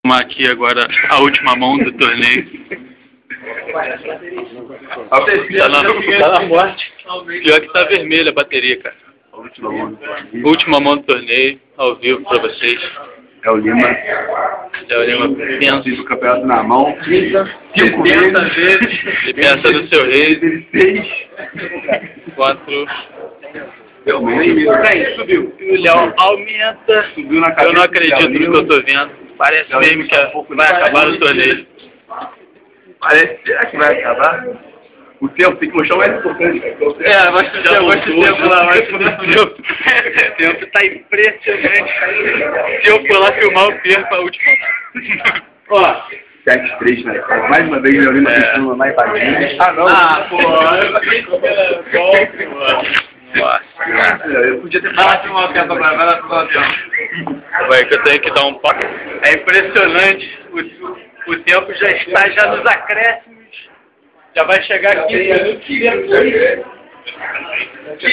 Tomar aqui agora a última mão do torneio. Tá na morte. Pior que tá vermelha a bateria, cara. Última mão do torneio, ao vivo pra vocês. É o Lima. É o Lima pensa. Fiz o campeonato na mão. 5 vezes. Ele pensa no seu rei. 6. 4. Subiu. E o Léo aumenta. Subiu na cabeça. Eu não acredito no que eu tô vendo. Parece mesmo que vai acabar o torneio. Será que vai acabar? O tempo tem que mostrar o mais importante. É, mas o tempo lá, mas o tempo tá impressionante. Se eu for lá filmar, eu perco a última. Ó, 7-3, né? Mais uma vez, Leonino pensando na empadinha. Ah, não. Ah, pô, nossa, eu podia ter falado uma peça pra vai lá pro tempo. Vai que eu tenho que dar um passo. É impressionante. O tempo já está já nos acréscimos. Já vai chegar aqui. 15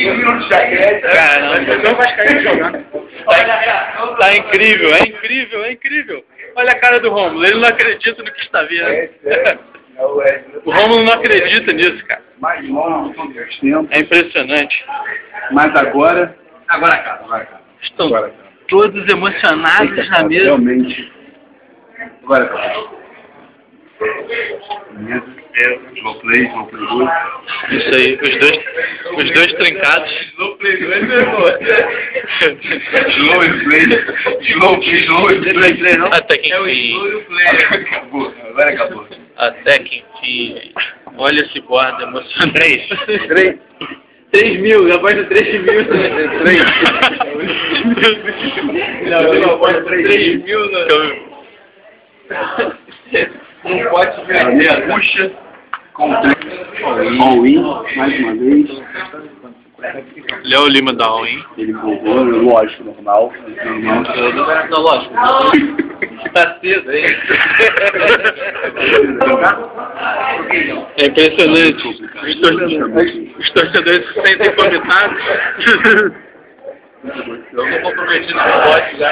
minutos de acréscimo. Caramba, não vai cair jogando. Tá incrível, é incrível, é incrível. Olha a cara do Rômulo, ele não acredita no que está vendo. O Rômulo não acredita nisso, cara. Mais longo, são 2 tempos. É impressionante. Mas agora acaba. Estão todos emocionados na mesa. Realmente. Agora acaba. Slow play 2. Isso aí, os dois trincados. Slow play 2 é bom. Slow play. Até que enfim. Acabou, agora acabou. Até que enfim. Olha esse borda emocionante. 3 mil, após de 3 mil. 3. Não, após de 3 mil. Não pode ver. Puxa. All-in, mais uma vez. Léo Lima da All-in. Ele provou, lógico, normal. Não, lógico. Tá cedo, hein? É impressionante. Os torcedores se sentem convidados. Eu tô comprometido com o bote já.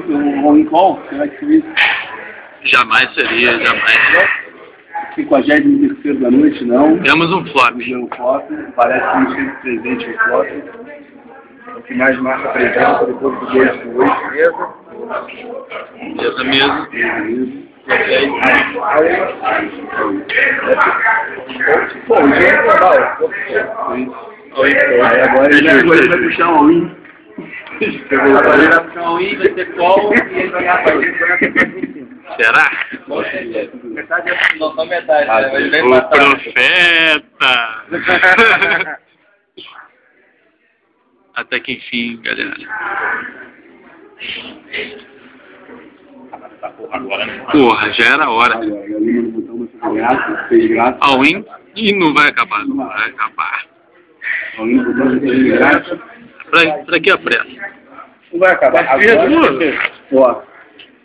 Um all-in call? Será que seria isso? Jamais seria, jamais. 53º da noite, não. Temos um flop. Um flop. Parece que não esteve presente no flop. O que mais marca a presença depois do 2 do 8. Mesa mesmo. Pô, o jeito é legal. Aí agora ele vai puxar um all-in. Agora ele vai puxar um all-in, vai ter call e ele vai ganhar pra gente. Será? Metade é não, só metade, né? Mas vem O profeta! Até que enfim, galera. Porra, já era a hora. Fez graça. All-in e não vai acabar, não vai acabar. All-in botou, fez graça. Pra que a pressa? Não vai acabar. Ó.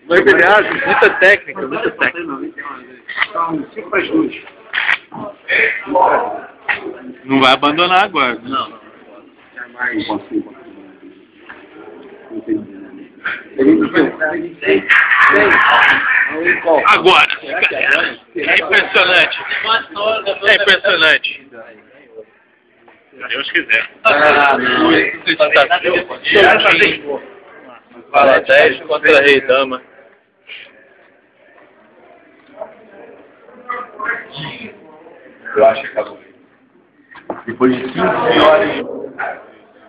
Mas beleza, muita técnica, muita técnica. São 5 para as 2. Não vai abandonar agora. Não posso ir. Agora, galera. É impressionante. É impressionante. Deus quiser. Fala 10 contra Rei Dama. Eu acho que acabou. Depois de 15 horas.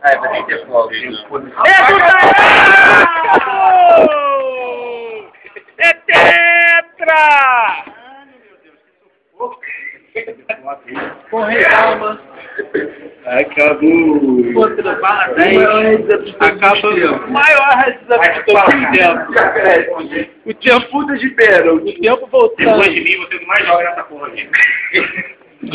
Vai ter que ter flop. É tetra! Com Rei Dama. Acabou. Contra barra 10. Acaba o maior desafio do tempo. O tempo Puta de pera. O tempo voltando. Depois de mim, você mais joga nessa porra aqui. Viu,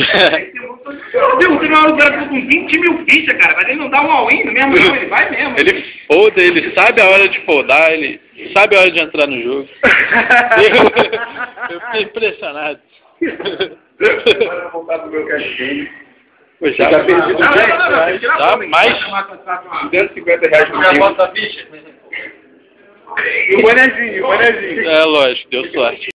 você não cara com 20 mil fichas, cara, mas ele não dá um all-in mesmo, não, ele vai mesmo. Ele folda, ele sabe a hora de foldar, ele sabe a hora de entrar no jogo. Eu fiquei impressionado. Agora voltar pro meu cash game. Já perdi Não, mais R$250 no game. Já bota a ficha. E o bonezinho, o bonezinho. É lógico, deu sorte.